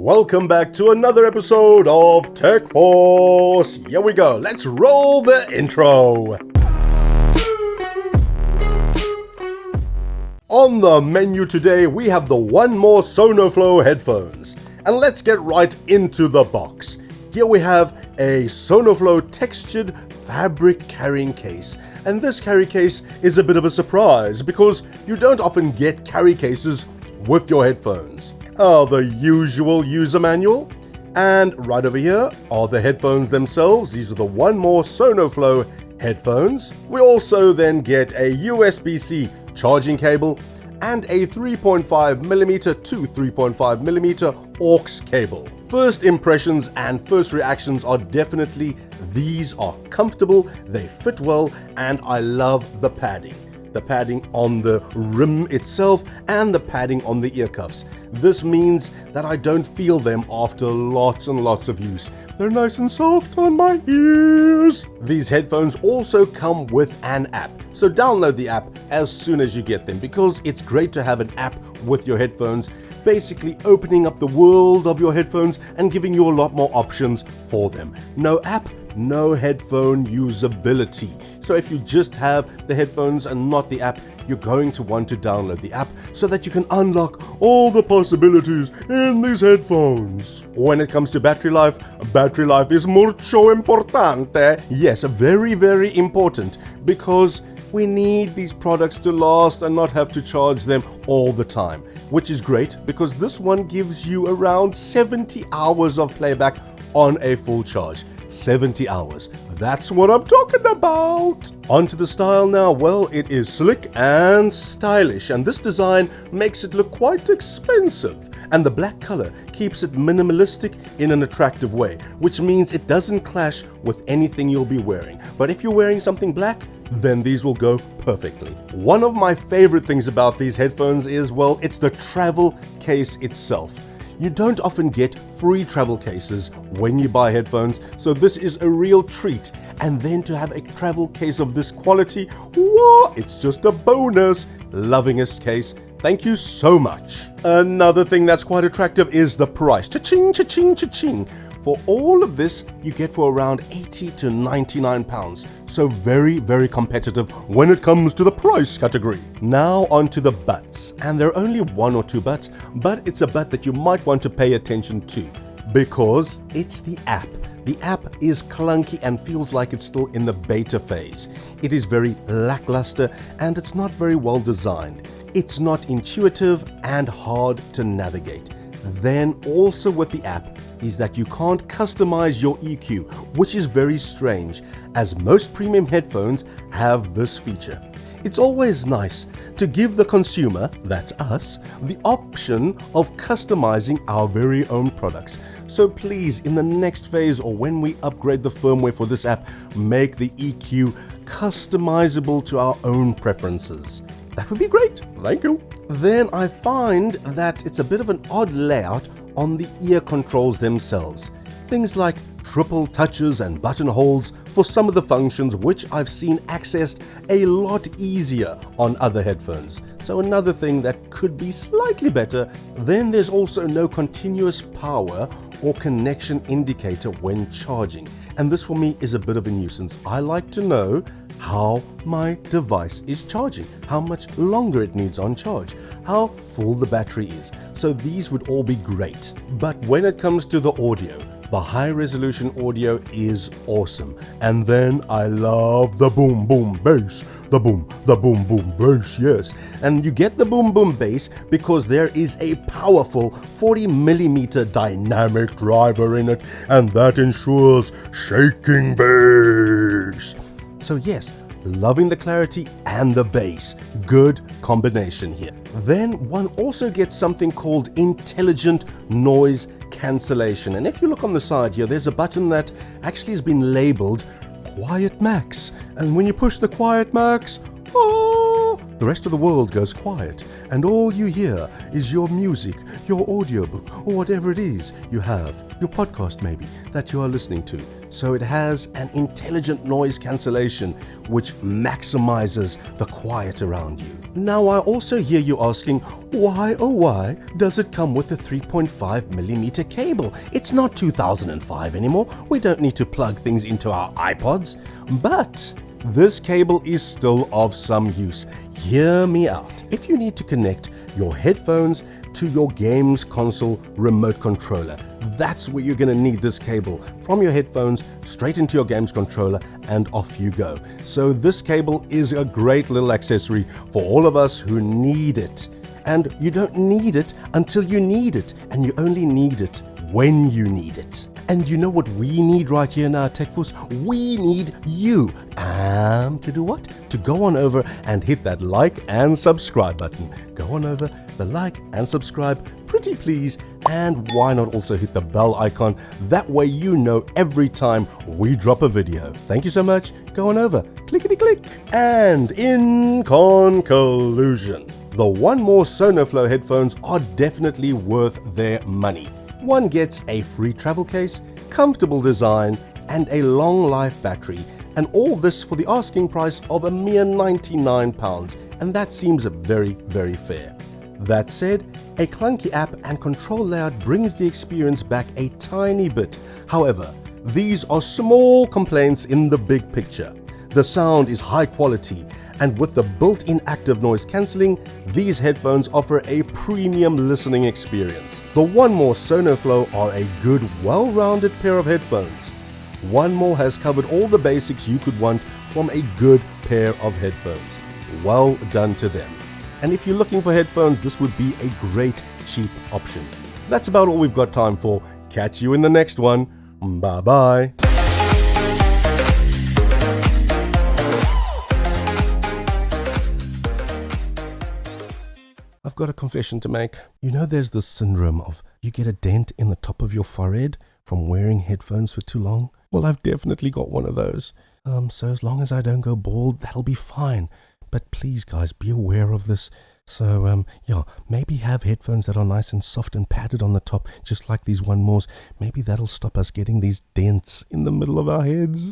Welcome back to another episode of Tech Force. Here we go. Let's roll the intro. On the menu today, we have the One More Sonoflow Headphones. And let's get right into the box. Here we have a Sonoflow textured fabric carrying case. And this carry case is a bit of a surprise because you don't often get carry cases with your headphones. The usual user manual. And right over here are the headphones themselves. These are the One More Sonoflow headphones. We also then get a USB-C charging cable and a 3.5mm to 3.5mm aux cable. First impressions and first reactions are definitely these are comfortable, they fit well, and I love the padding. The padding on the rim itself and the padding on the ear cuffs. This means that I don't feel them after lots and lots of use. They're nice and soft on my ears. These headphones also come with an app. So download the app as soon as you get them because it's great to have an app with your headphones, basically opening up the world of your headphones and giving you a lot more options for them. No app, no headphone usability. So if you just have the headphones and not the app, you're going to want to download the app so that you can unlock all the possibilities in these headphones. When it comes to battery life is mucho importante. Yes, very, very important because we need these products to last and not have to charge them all the time, which is great because this one gives you around 70 hours of playback on a full charge. 70 hours. That's what I'm talking about. Onto the style now. Well, it is slick and stylish, and this design makes it look quite expensive. And the black color keeps it minimalistic in an attractive way, which means it doesn't clash with anything you'll be wearing. But if you're wearing something black, then these will go perfectly. One of my favorite things about these headphones is, well, it's the travel case itself. You don't often get free travel cases when you buy headphones, so this is a real treat. And then to have a travel case of this quality, whoa, it's just a bonus. Loving this case. Thank you so much. Another thing that's quite attractive is the price. Cha-ching, cha-ching, cha-ching. For all of this, you get for around 80 to 99 pounds. So very, very competitive when it comes to the price category. Now onto the buts. And there are only one or two buts, but it's a but that you might want to pay attention to because it's the app. The app is clunky and feels like it's still in the beta phase. It is very lackluster and it's not very well designed. It's not intuitive and hard to navigate. Then also with the app is that you can't customize your EQ, which is very strange as most premium headphones have this feature. It's always nice to give the consumer, that's us, the option of customizing our very own products. So please, in the next phase or when we upgrade the firmware for this app, make the EQ customizable to our own preferences. That would be great. Thank you. Then I find that it's a bit of an odd layout on the ear controls themselves. Things like triple touches and buttonholes for some of the functions which I've seen accessed a lot easier on other headphones. So another thing that could be slightly better. Then there's also no continuous power or connection indicator when charging. And this for me is a bit of a nuisance. I like to know how my device is charging, how much longer it needs on charge, how full the battery is. So these would all be great. But when it comes to the audio, the high resolution audio is awesome. And then I love the boom boom bass. The boom boom bass, yes. And you get the boom boom bass because there is a powerful 40mm dynamic driver in it, and that ensures shaking bass. So yes, loving the clarity and the bass. Good combination here. Then one also gets something called intelligent noise cancellation. And if you look on the side here, there's a button that actually has been labeled Quiet Max. And when you push the Quiet Max, the rest of the world goes quiet. And all you hear is your music, your audiobook, or whatever it is you have, your podcast maybe, that you are listening to. So it has an intelligent noise cancellation which maximizes the quiet around you. Now I also hear you asking, why oh why does it come with a 3.5mm cable? It's not 2005 anymore, we don't need to plug things into our iPods. But this cable is still of some use. Hear me out. If you need to connect your headphones to your games console remote controller, that's where you're going to need this cable. From your headphones straight into your games controller and off you go. So this cable is a great little accessory for all of us who need it. And you don't need it until you need it, and you only need it when you need it. And you know what we need right here in our Tech Force? We need you. To do what? To go on over and hit that like and subscribe button. Go on over, the like and subscribe, pretty please. And why not also hit the bell icon? That way you know every time we drop a video. Thank you so much. Go on over, clickety click. And in conclusion, the One More Sonoflow headphones are definitely worth their money. One gets a free travel case, comfortable design, and a long life battery, and all this for the asking price of a mere £99, and that seems very, very fair. That said, a clunky app and control layout brings the experience back a tiny bit. However, these are small complaints in the big picture. The sound is high quality, and with the built-in active noise cancelling, these headphones offer a premium listening experience. The One More Sonoflow are a good, well-rounded pair of headphones. One More has covered all the basics you could want from a good pair of headphones. Well done to them. And if you're looking for headphones, this would be a great cheap option. That's about all we've got time for. Catch you in the next one. Bye-bye. I've got a confession to make. You know, there's this syndrome of you get a dent in the top of your forehead from wearing headphones for too long. Well, I've definitely got one of those. So as long as I don't go bald, that'll be fine. But please, guys, be aware of this. So, maybe have headphones that are nice and soft and padded on the top, just like these One Mores. Maybe that'll stop us getting these dents in the middle of our heads.